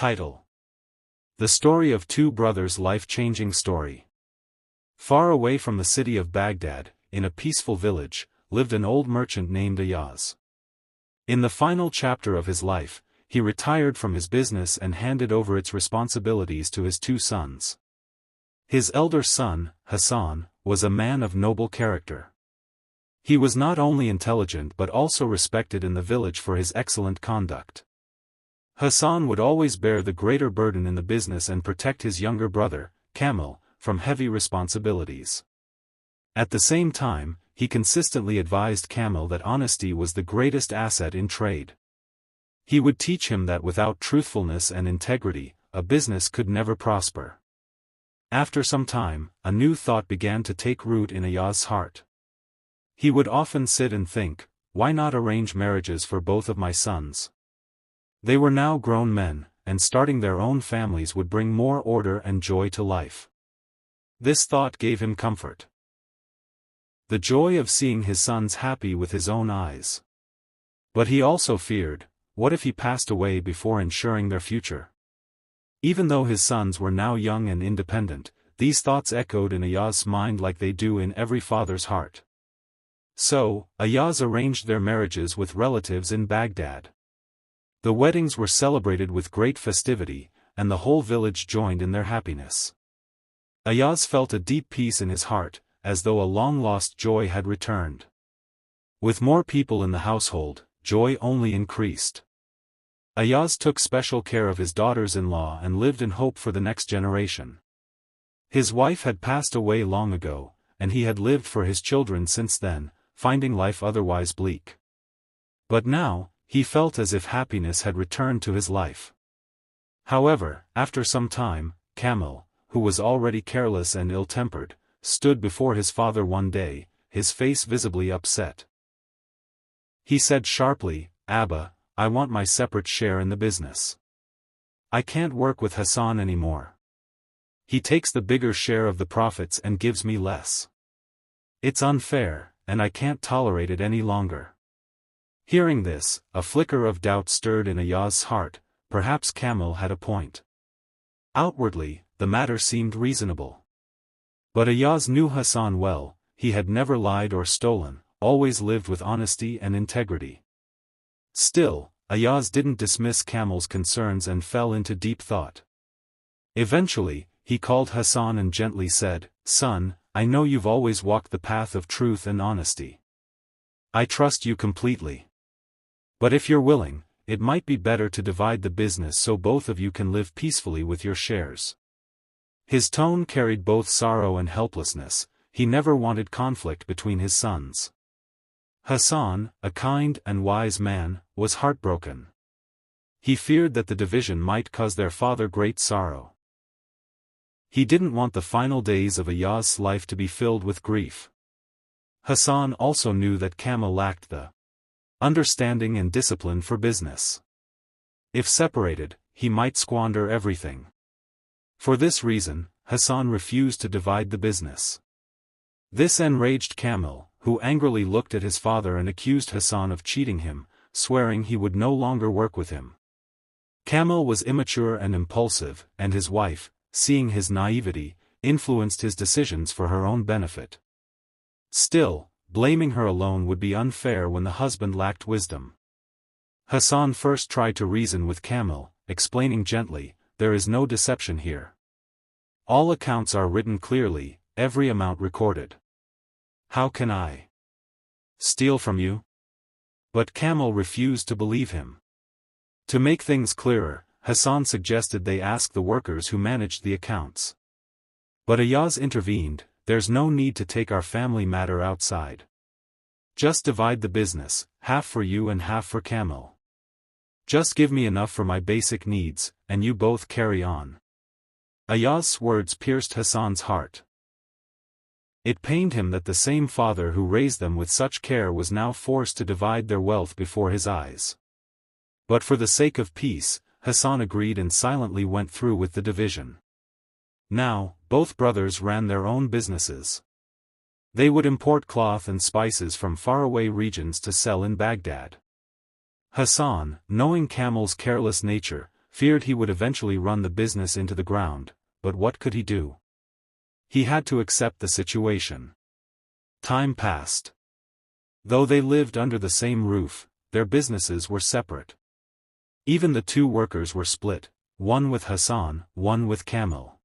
Title: The Story of Two Brothers' Life-Changing Story. Far away from the city of Baghdad, in a peaceful village, lived an old merchant named Ayaz. In the final chapter of his life, he retired from his business and handed over its responsibilities to his two sons. His elder son, Hasan, was a man of noble character. He was not only intelligent but also respected in the village for his excellent conduct. Hasan would always bear the greater burden in the business and protect his younger brother, Kamil, from heavy responsibilities. At the same time, he consistently advised Kamil that honesty was the greatest asset in trade. He would teach him that without truthfulness and integrity, a business could never prosper. After some time, a new thought began to take root in Ayaz's heart. He would often sit and think, why not arrange marriages for both of my sons? They were now grown men, and starting their own families would bring more order and joy to life. This thought gave him comfort. The joy of seeing his sons happy with his own eyes. But he also feared, what if he passed away before ensuring their future? Even though his sons were now young and independent, these thoughts echoed in Ayaz's mind like they do in every father's heart. So, Ayaz arranged their marriages with relatives in Baghdad. The weddings were celebrated with great festivity, and the whole village joined in their happiness. Ayaz felt a deep peace in his heart, as though a long-lost joy had returned. With more people in the household, joy only increased. Ayaz took special care of his daughters-in-law and lived in hope for the next generation. His wife had passed away long ago, and he had lived for his children since then, finding life otherwise bleak. But now, he felt as if happiness had returned to his life. However, after some time, Kamil, who was already careless and ill-tempered, stood before his father one day, his face visibly upset. He said sharply, "Abba, I want my separate share in the business. I can't work with Hasan anymore. He takes the bigger share of the profits and gives me less. It's unfair, and I can't tolerate it any longer." Hearing this, a flicker of doubt stirred in Ayaz's heart. Perhaps Kamil had a point. Outwardly, the matter seemed reasonable. But Ayaz knew Hasan well. He had never lied or stolen, always lived with honesty and integrity. Still, Ayaz didn't dismiss Kamil's concerns and fell into deep thought. Eventually, he called Hasan and gently said, "Son, I know you've always walked the path of truth and honesty. I trust you completely. But if you're willing, it might be better to divide the business so both of you can live peacefully with your shares." His tone carried both sorrow and helplessness. He never wanted conflict between his sons. Hasan, a kind and wise man, was heartbroken. He feared that the division might cause their father great sorrow. He didn't want the final days of Ayaz's life to be filled with grief. Hasan also knew that Kamil lacked the understanding and discipline for business. If separated, he might squander everything. For this reason, Hasan refused to divide the business. This enraged Kamil, who angrily looked at his father and accused Hasan of cheating him, swearing he would no longer work with him. Kamil was immature and impulsive, and his wife, seeing his naivety, influenced his decisions for her own benefit. Still, blaming her alone would be unfair when the husband lacked wisdom. Hasan first tried to reason with Kamil, explaining gently, "There is no deception here. All accounts are written clearly, every amount recorded. How can I steal from you?" But Kamil refused to believe him. To make things clearer, Hasan suggested they ask the workers who managed the accounts. But Ayaz intervened, "There's no need to take our family matter outside. Just divide the business, half for you and half for Kamil. Just give me enough for my basic needs, and you both carry on." Ayaz's words pierced Hasan's heart. It pained him that the same father who raised them with such care was now forced to divide their wealth before his eyes. But for the sake of peace, Hasan agreed and silently went through with the division. Now, both brothers ran their own businesses. They would import cloth and spices from faraway regions to sell in Baghdad. Hasan, knowing Kamil's careless nature, feared he would eventually run the business into the ground, but what could he do? He had to accept the situation. Time passed. Though they lived under the same roof, their businesses were separate. Even the two workers were split, one with Hasan, one with Kamil.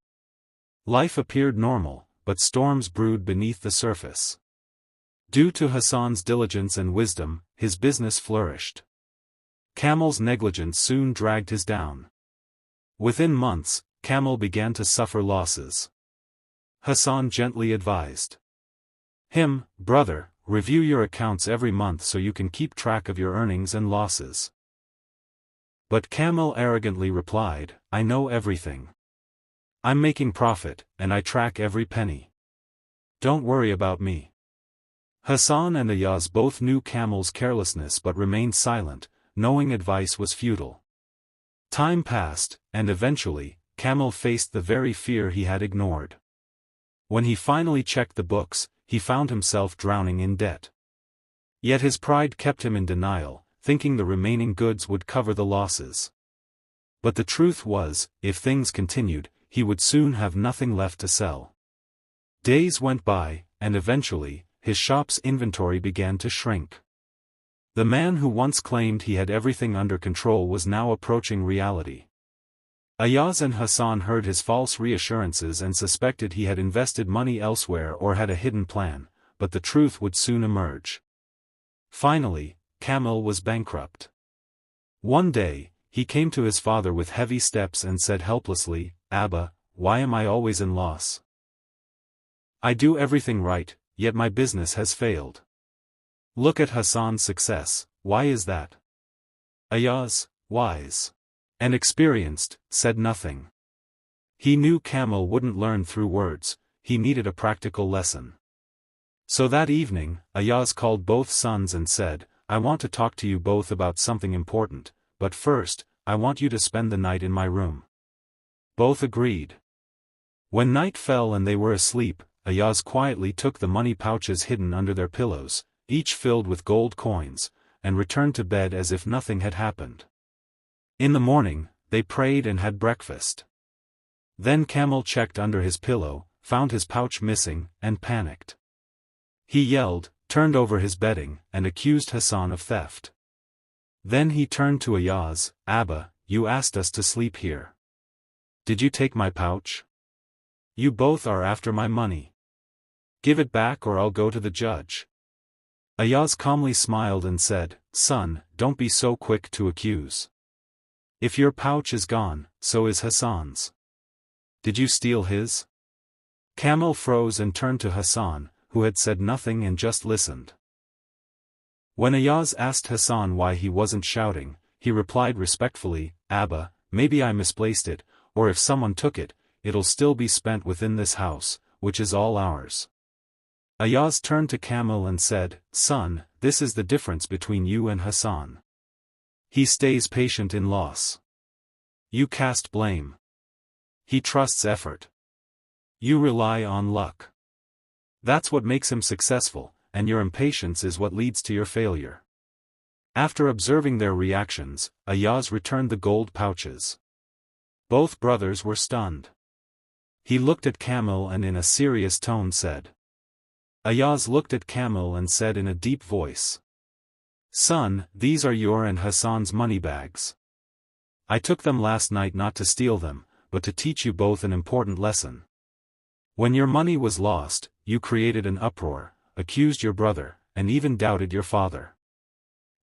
Life appeared normal, but storms brewed beneath the surface. Due to Hasan's diligence and wisdom, his business flourished. Kamil's negligence soon dragged his down. Within months, Kamil began to suffer losses. Hasan gently advised him, "Brother, review your accounts every month so you can keep track of your earnings and losses." But Kamil arrogantly replied, "I know everything. I'm making profit, and I track every penny. Don't worry about me." Hasan and Ayaz both knew Kamil's carelessness but remained silent, knowing advice was futile. Time passed, and eventually, Kamil faced the very fear he had ignored. When he finally checked the books, he found himself drowning in debt. Yet his pride kept him in denial, thinking the remaining goods would cover the losses. But the truth was, if things continued, he would soon have nothing left to sell. Days went by, and eventually, his shop's inventory began to shrink. The man who once claimed he had everything under control was now approaching reality. Ayaz and Hasan heard his false reassurances and suspected he had invested money elsewhere or had a hidden plan, but the truth would soon emerge. Finally, Kamil was bankrupt. One day, he came to his father with heavy steps and said helplessly, "Abba, why am I always in loss? I do everything right, yet my business has failed. Look at Hasan's success, why is that?" Ayaz, wise and experienced, said nothing. He knew Kamil wouldn't learn through words, he needed a practical lesson. So that evening, Ayaz called both sons and said, "I want to talk to you both about something important, but first, I want you to spend the night in my room." Both agreed. When night fell and they were asleep, Ayaz quietly took the money pouches hidden under their pillows, each filled with gold coins, and returned to bed as if nothing had happened. In the morning, they prayed and had breakfast. Then Kamil checked under his pillow, found his pouch missing, and panicked. He yelled, turned over his bedding, and accused Hasan of theft. Then he turned to Ayaz, "Abba, you asked us to sleep here. Did you take my pouch? You both are after my money. Give it back or I'll go to the judge." Ayaz calmly smiled and said, "Son, don't be so quick to accuse. If your pouch is gone, so is Hasan's. Did you steal his?" Kamil froze and turned to Hasan, who had said nothing and just listened. When Ayaz asked Hasan why he wasn't shouting, he replied respectfully, "Abba, maybe I misplaced it, or if someone took it, it'll still be spent within this house, which is all ours." Ayaz turned to Kamil and said, "Son, this is the difference between you and Hasan. He stays patient in loss. You cast blame. He trusts effort. You rely on luck. That's what makes him successful, and your impatience is what leads to your failure." After observing their reactions, Ayaz returned the gold pouches. Both brothers were stunned. He looked at Kamil and in a serious tone said. Ayaz looked at Kamil and said in a deep voice, "Son, these are your and Hasan's money bags. I took them last night not to steal them, but to teach you both an important lesson. When your money was lost, you created an uproar, accused your brother, and even doubted your father.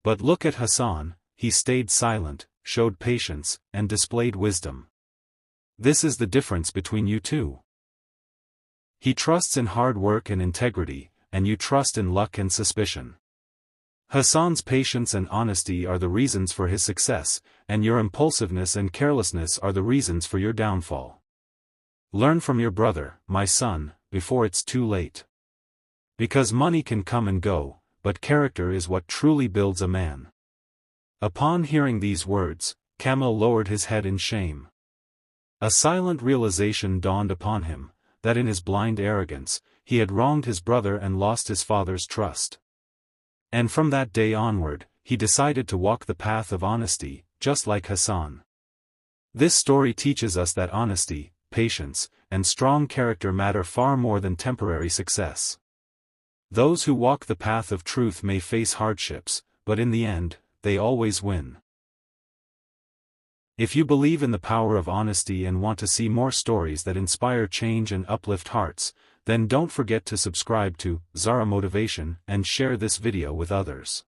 But look at Hasan, he stayed silent, showed patience, and displayed wisdom. This is the difference between you two. He trusts in hard work and integrity, and you trust in luck and suspicion. Hasan's patience and honesty are the reasons for his success, and your impulsiveness and carelessness are the reasons for your downfall. Learn from your brother, my son, before it's too late. Because money can come and go, but character is what truly builds a man." Upon hearing these words, Kamil lowered his head in shame. A silent realization dawned upon him, that in his blind arrogance, he had wronged his brother and lost his father's trust. And from that day onward, he decided to walk the path of honesty, just like Hasan. This story teaches us that honesty, patience, and strong character matter far more than temporary success. Those who walk the path of truth may face hardships, but in the end, they always win. If you believe in the power of honesty and want to see more stories that inspire change and uplift hearts, then don't forget to subscribe to Zahra Motivation and share this video with others.